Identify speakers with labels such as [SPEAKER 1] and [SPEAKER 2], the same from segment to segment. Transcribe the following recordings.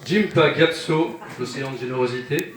[SPEAKER 1] Jimpa Gyatso, l'océan de générosité,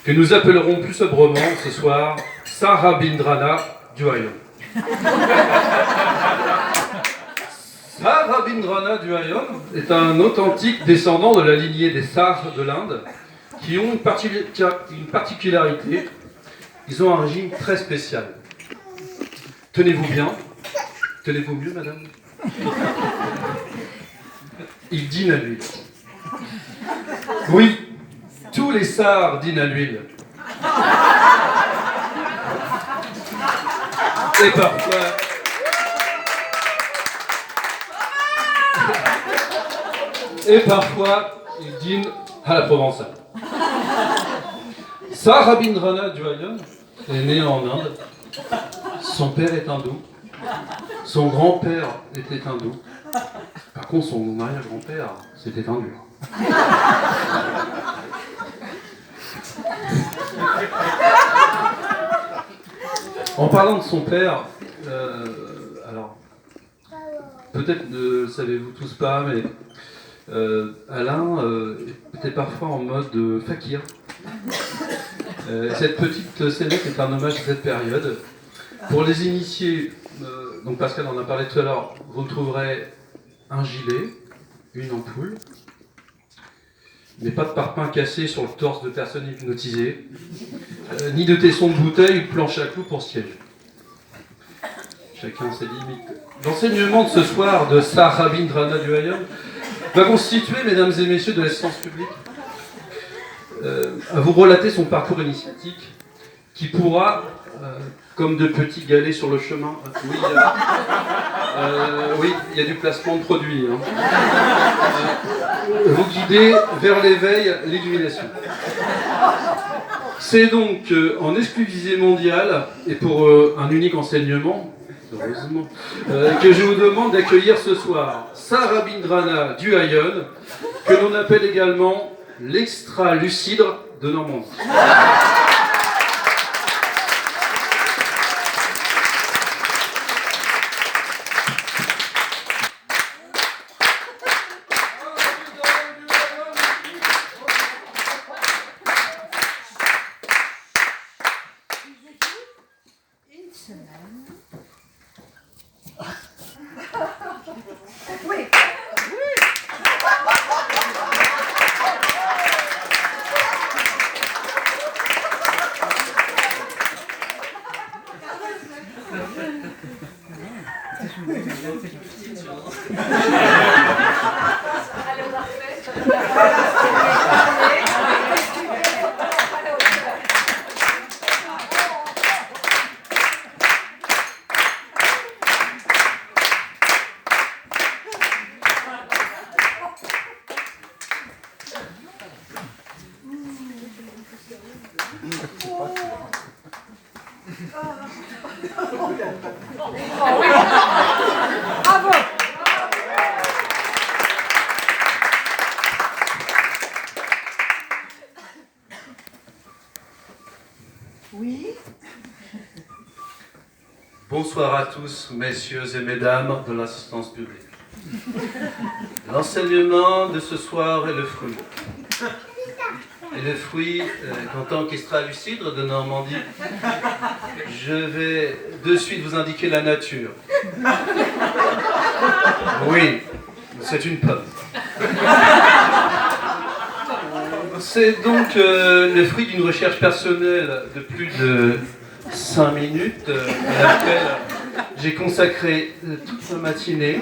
[SPEAKER 1] que nous appellerons plus sobrement ce soir Sarabindrana Duhayon. Sarabindrana Duhayon est un authentique descendant de la lignée des Sars de l'Inde qui ont une particularité, ils ont un régime très spécial. Tenez-vous bien, tenez-vous mieux madame. Ils dînent à l'huile. Oui, tous les Sars dînent à l'huile. Et parfois, ils dînent à la provençale. Sarabindrana Duhayon est né en Inde. Son père est hindou. Son grand-père était hindou. Par contre, son arrière-grand-père, c'était un dur. En parlant de son père, alors, peut-être ne le savez-vous tous pas, mais Alain était parfois en mode fakir. Cette petite scénette est un hommage à cette période. Pour les initiés, donc Pascal en a parlé tout à l'heure, vous trouverez un gilet, une ampoule, mais pas de parpaing cassé sur le torse de personnes hypnotisées, ni de tesson de bouteille ou de planche à clous pour siège. Chacun ses limites. L'enseignement de ce soir de Sarabindrana Duhayon va constituer, mesdames et messieurs de l'assistance publique, à vous relater son parcours initiatique qui pourra, comme de petits galets sur le chemin, oui, il y a du placement de produits, hein, vous guider vers l'éveil, l'illumination. C'est donc en exclusivité mondiale et pour un unique enseignement, heureusement, que je vous demande d'accueillir ce soir Sarabindrana Duhayon, que l'on appelle également l'extra-lucidre de Normandie. Bonsoir à tous, messieurs et mesdames de l'assistance publique. L'enseignement de ce soir est le fruit. Et le fruit, en tant qu'extra-lucidre de Normandie, je vais de suite vous indiquer la nature. Oui, c'est une pomme. C'est donc le fruit d'une recherche personnelle de plus de 5 minutes, à laquelle j'ai consacré toute ma matinée,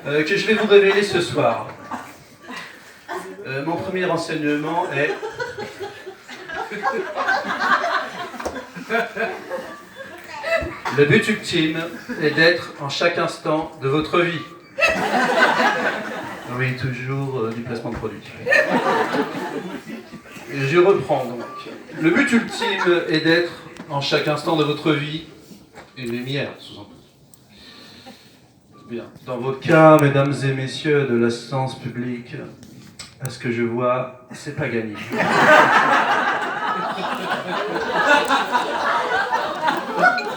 [SPEAKER 1] que je vais vous révéler ce soir. Mon premier enseignement est... Le but ultime est d'être en chaque instant de votre vie. Oui, toujours du placement de produits. Et je reprends donc. Le but ultime est d'être en chaque instant de votre vie une lumière, sous-entendu. Bien. Dans vos cas, mesdames et messieurs de l'assistance publique, à ce que je vois, c'est pas gagné.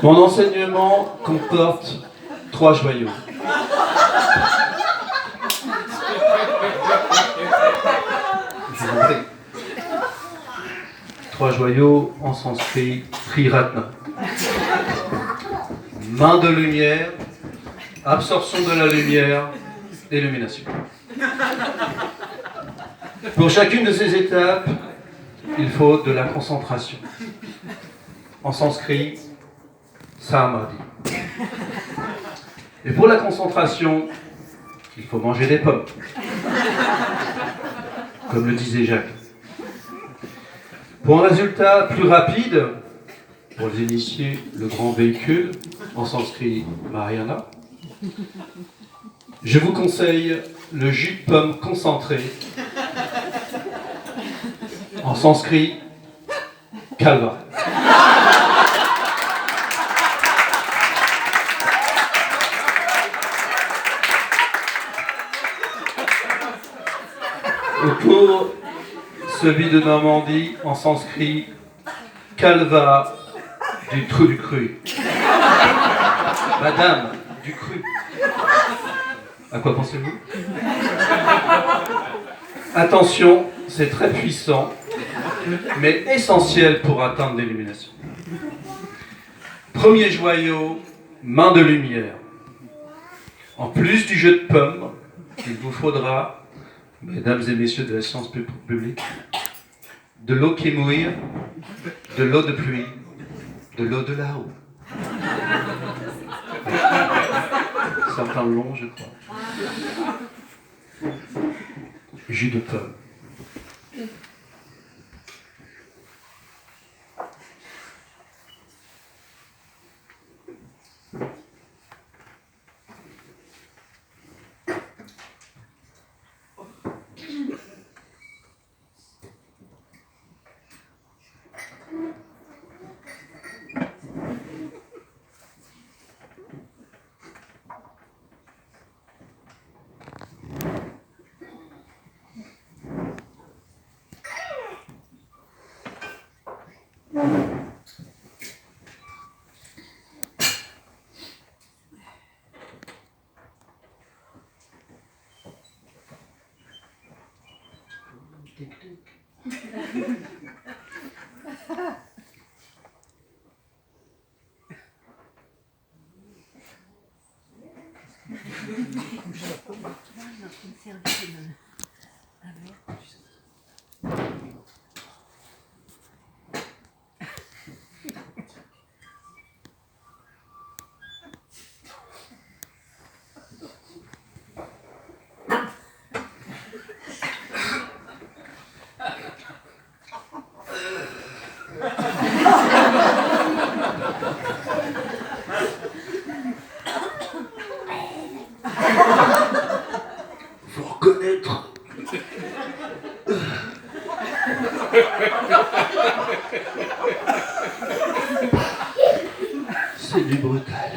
[SPEAKER 1] Mon enseignement comporte 3 joyaux. joyau en sanskrit Triratna. Main de lumière, absorption de la lumière, illumination. Pour chacune de ces étapes, il faut de la concentration. En sanskrit, samadhi. Et pour la concentration, il faut manger des pommes. Comme le disait Jacques. Pour un résultat plus rapide, pour les initiés, le grand véhicule, en sanskrit Mahayana, je vous conseille le jus de pomme concentré, en sanskrit Kalva. Et pour celui de Normandie, en sanskrit, Kalva du trou du cru. Madame du cru. À quoi pensez-vous? Attention, c'est très puissant, mais essentiel pour atteindre l'illumination. Premier joyau, main de lumière. En plus du jeu de pommes, il vous faudra, mesdames et messieurs de la science publique, de l'eau qui mouille, de l'eau de pluie, de l'eau de là-haut. Certains longs, je crois. Jus de pomme. Faut reconnaître. C'est du brutal.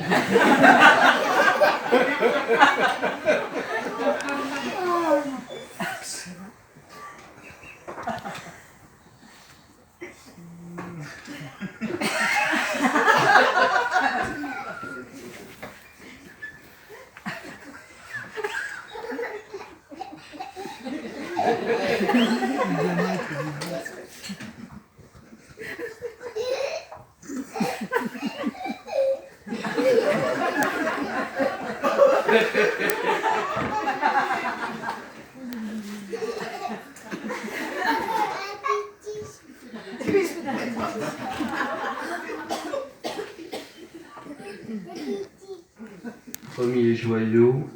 [SPEAKER 1] Premier joyau,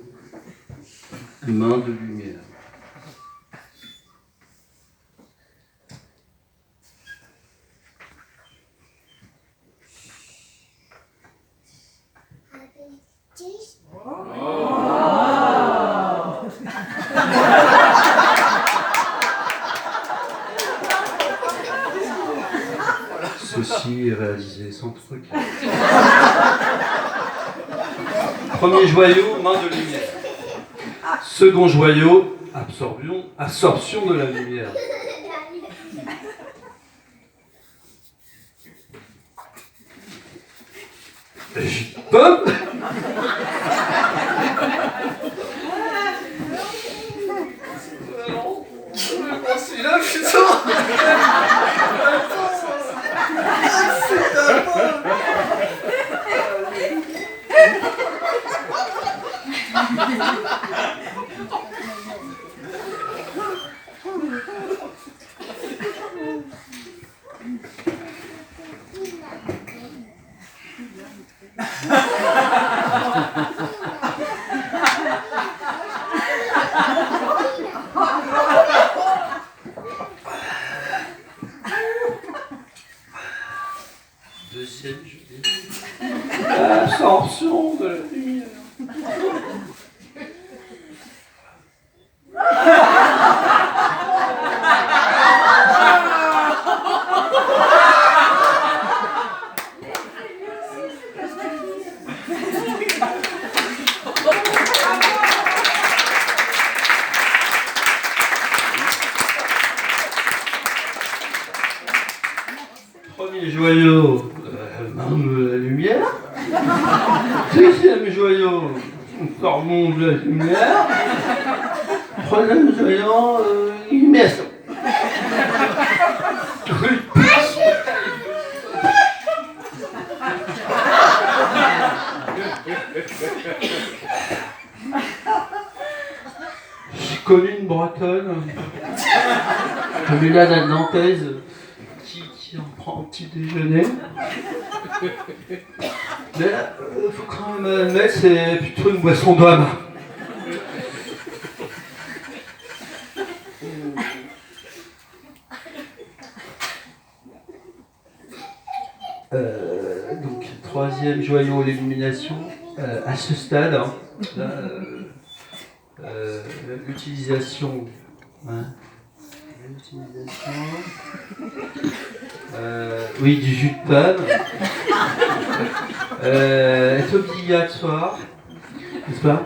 [SPEAKER 1] main de lumière. Ceci est réalisé sans truc. Premier joyau, main de lumière. Second joyau, absorption de la lumière. Pomme. Celui-là, putain. Premier joyau, même la lumière. Deuxième joyau, formons de la lumière. Troisième joyau, illumination. J'ai connu une bretonne, comme la nantaise, qui en prend au petit déjeuner. Mais faut quand même admettre, c'est plutôt une boisson d'homme. Donc, troisième joyau, l'illumination. À ce stade, hein, l'utilisation. Hein, oui, du jus de pomme est obligatoire, n'est-ce pas?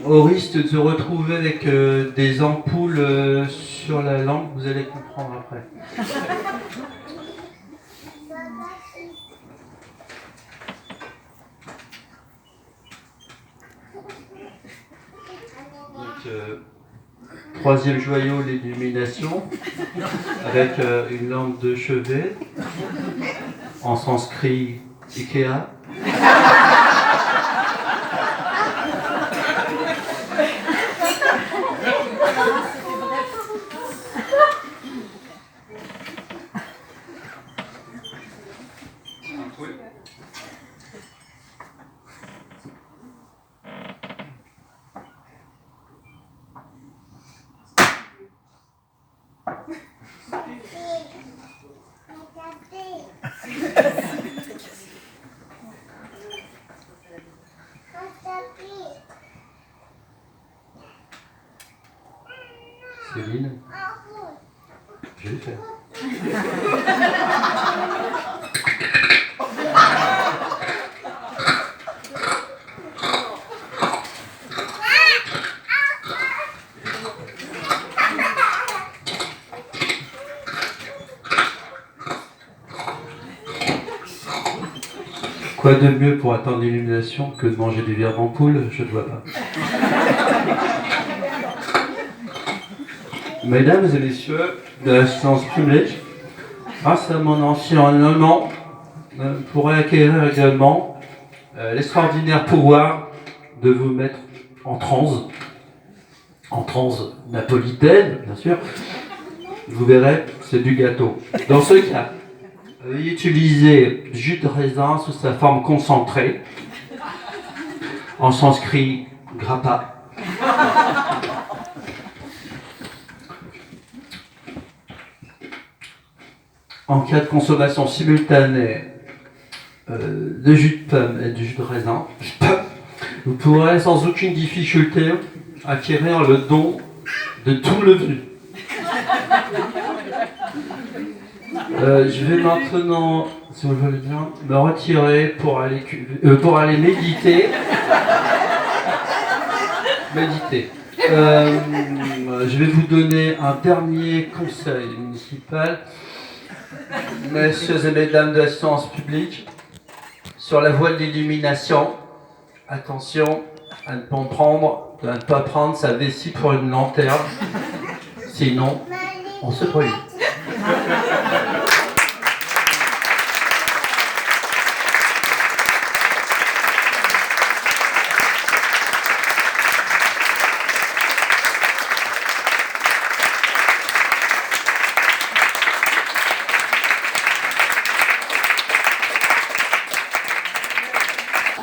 [SPEAKER 1] Au risque de se retrouver avec des ampoules sur la langue, vous allez comprendre après. Donc, troisième joyau, l'illumination, avec une lampe de chevet, en sanskrit Ikea. Céline, je vais le faire. Quoi de mieux pour atteindre l'illumination que de manger des verres d'ampoule? Je ne vois pas. Mesdames et messieurs de l'assistance publique, grâce à mon enseignement, vous pourrez acquérir également l'extraordinaire pouvoir de vous mettre en transe napolitaine, bien sûr. Vous verrez, c'est du gâteau. Dans ce cas, veuillez utiliser jus de raisin sous sa forme concentrée, en sanskrit grappa. En cas de consommation simultanée de jus de pomme et de jus de raisin, vous pourrez sans aucune difficulté acquérir le don de tout le venu. Je vais maintenant, si vous le voulez bien, me retirer pour aller méditer. Je vais vous donner un dernier conseil municipal. Messieurs et mesdames de l'assistance publique, sur la voie de l'illumination, attention à ne pas prendre sa vessie pour une lanterne, sinon on se brûle.